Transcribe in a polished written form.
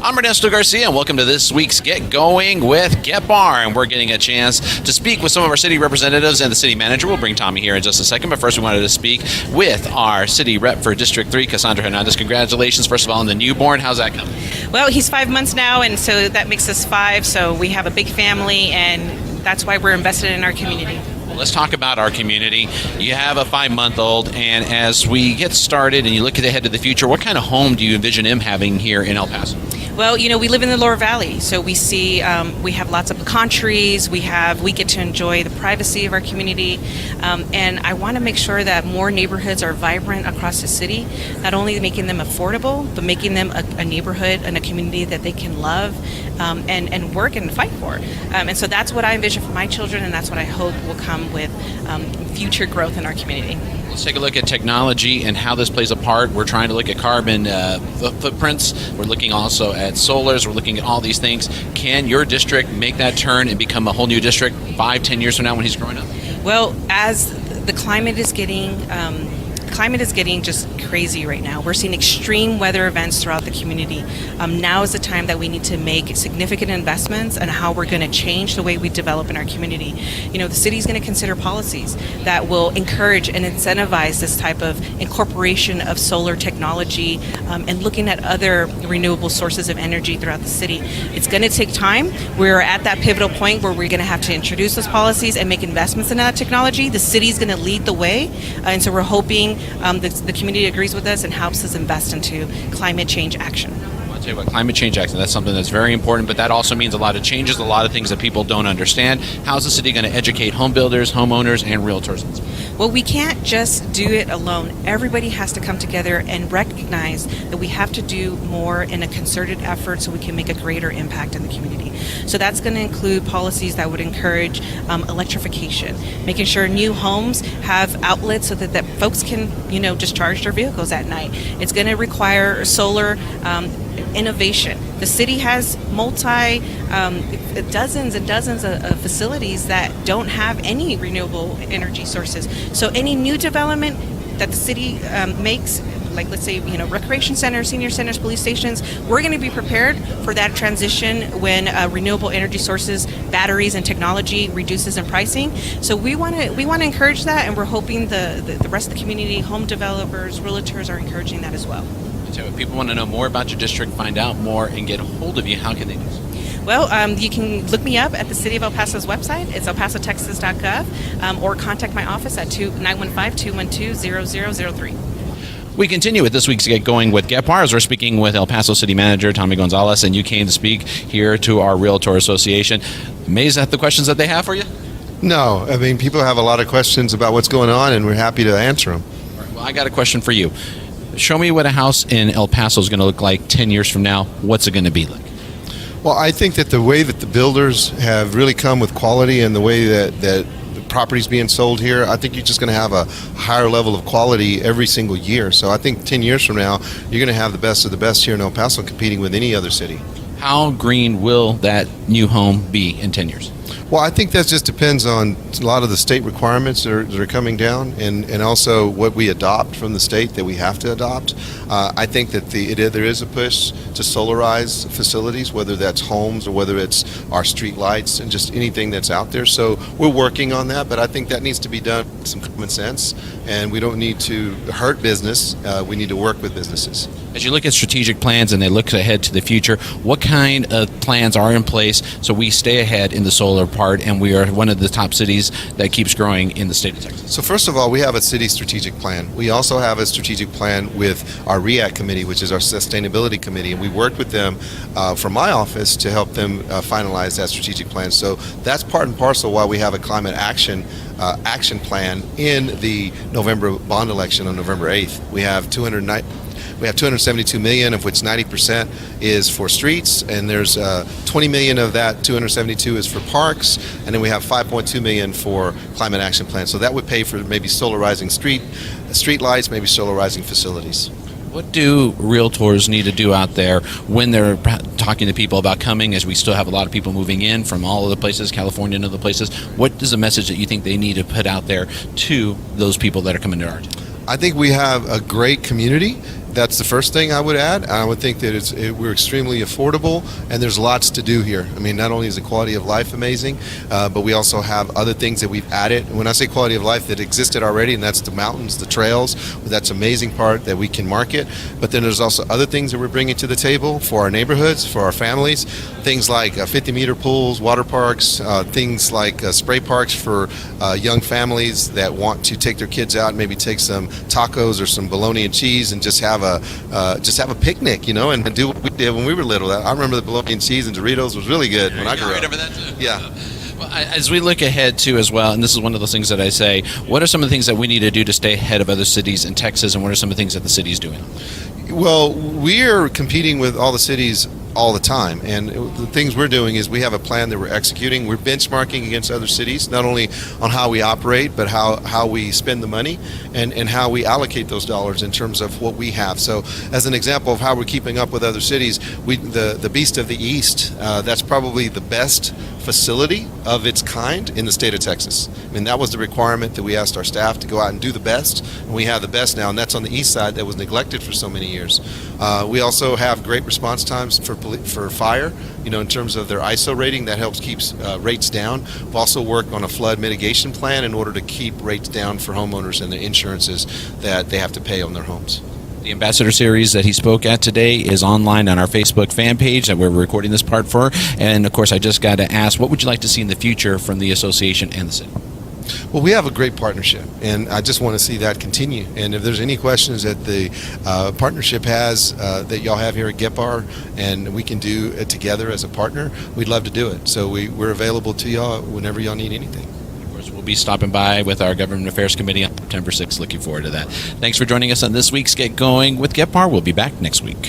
I'm Ernesto Garcia, and welcome to this week's Get Going with GEPAR. And we're getting a chance to speak with some of our city representatives and the city manager. We'll bring Tommy here in just a second, but first we wanted to speak with our city rep for District 3, Cassandra Hernandez. Congratulations, first of all, on the newborn. How's that coming? Well, he's 5 months now, and so that makes us 5, so we have a big family, and that's why we're invested in our community. Let's talk about our community. You have a 5-month-old, and as we get started and you look ahead to the future, what kind of home do you envision him having here in El Paso? Well, you know, we live in the Lower Valley, so we see we have lots of pecan trees. We get to enjoy the privacy of our community, and I want to make sure that more neighborhoods are vibrant across the city. Not only making them affordable, but making them a neighborhood and a community that they can love and work and fight for. And so that's what I envision for my children, and that's what I hope will come with future growth in our community. Let's take a look at technology and how this plays a part. We're trying to look at carbon footprints. We're looking also at solars. We're looking at all these things. Can your district make that turn and become a whole new district 5-10 years from now when he's growing up? Well, as the climate is getting just crazy right now. We're seeing extreme weather events throughout the community. Now is the time that we need to make significant investments in how we're going to change the way we develop in our community. You know, the city's going to consider policies that will encourage and incentivize this type of incorporation of solar technology and looking at other renewable sources of energy throughout the city. It's going to take time. We're at that pivotal point where we're going to have to introduce those policies and make investments in that technology. The city's going to lead the way, and so we're hoping the community agrees with us and helps us invest into climate change action. I'll tell you what, climate change action, that's something that's very important, but that also means a lot of changes, a lot of things that people don't understand. How's the city going to educate home builders, homeowners, and realtors? Well, we can't just do it alone. Everybody has to come together and recognize that we have to do more in a concerted effort so we can make a greater impact in the community. So that's going to include policies that would encourage electrification, making sure new homes have outlets so that folks can, just charge their vehicles at night. It's going to require solar innovation. The city has dozens and dozens of facilities that don't have any renewable energy sources. So any new development that the city makes, like let's say, recreation centers, senior centers, police stations, we're going to be prepared for that transition when renewable energy sources, batteries, and technology reduces in pricing. So we want to encourage that, and we're hoping the rest of the community, home developers, realtors are encouraging that as well. So if people want to know more about your district, find out more, and get a hold of you, how can they do so? Well, you can look me up at the City of El Paso's website. It's elpasotexas.gov, or contact my office at 915-212-0003. We continue with this week's Get Going with GEPAR as we're speaking with El Paso City Manager Tommy Gonzalez, and you came to speak here to our Realtor Association. Amazed at the questions that they have for you? No, I mean, people have a lot of questions about what's going on, and we're happy to answer them. All right, well, I got a question for you. Show me what a house in El Paso is going to look like 10 years from now. What's it going to be like? Well, I think that the way that the builders have really come with quality and the way that the property's being sold here, I think you're just going to have a higher level of quality every single year. So I think 10 years from now, you're going to have the best of the best here in El Paso competing with any other city. How green will that new home be in 10 years? Well, I think that just depends on a lot of the state requirements that are coming down, and also what we adopt from the state that we have to adopt. I think that there is a push to solarize facilities, whether that's homes or whether it's our street lights and just anything that's out there. So we're working on that, but I think that needs to be done with some common sense, and we don't need to hurt business. We need to work with businesses. As you look at strategic plans and they look ahead to the future, what kind of plans are in place so we stay ahead in the solar part and we are one of the top cities that keeps growing in the state of Texas? So first of all, we have a city strategic plan. We also have a strategic plan with our REACT committee, which is our sustainability committee, and we worked with them from my office to help them finalize that strategic plan. So that's part and parcel why we have a climate action plan in the November bond election on November 8th. We have 272 million, of which 90% is for streets, and there's 20 million of that 272 is for parks, and then we have 5.2 million for climate action plan. So that would pay for maybe solarizing street lights, maybe solarizing facilities. What do realtors need to do out there when they're talking to people about coming, as we still have a lot of people moving in from all of the places, California and other places? What is the message that you think they need to put out there to those people that are coming to our town? I think we have a great community. That's the first thing I would add. I would think that we're extremely affordable, and there's lots to do here. I mean, not only is the quality of life amazing, but we also have other things that we've added. When I say quality of life, that existed already, and that's the mountains, the trails. That's an amazing part that we can market. But then there's also other things that we're bringing to the table for our neighborhoods, for our families. Things like 50-meter pools, water parks, things like spray parks for young families that want to take their kids out and maybe take some tacos or some bologna and cheese and just have a picnic, and do what we did when we were little. I remember the bologna and cheese and Doritos was really good when I grew up. Remember that too? Yeah. Well, as we look ahead too, as well, and this is one of those things that I say, what are some of the things that we need to do to stay ahead of other cities in Texas, and what are some of the things that the city's doing? Well, we're competing with all the cities all the time, and the things we're doing is we have a plan that we're executing. We're benchmarking against other cities, not only on how we operate, but how we spend the money and how we allocate those dollars in terms of what we have. So as an example of how we're keeping up with other cities, the Beast of the East, that's probably the best facility of its kind in the state of Texas. I mean, that was the requirement that we asked our staff to go out and do the best, and we have the best now, and that's on the east side that was neglected for so many years. We also have great response times for fire, in terms of their ISO rating. That helps keep rates down. We've also worked on a flood mitigation plan in order to keep rates down for homeowners and the insurances that they have to pay on their homes. The Ambassador Series that he spoke at today is online on our Facebook fan page that we're recording this part for. And, of course, I just got to ask, what would you like to see in the future from the association and the city? Well, we have a great partnership, and I just want to see that continue. And if there's any questions that the partnership has that y'all have here at GEPAR, and we can do it together as a partner, we'd love to do it. So we're available to y'all whenever y'all need anything. Of course, we'll be stopping by with our Government Affairs Committee on September 6th. Looking forward to that. Thanks for joining us on this week's Get Going with GEPAR. We'll be back next week.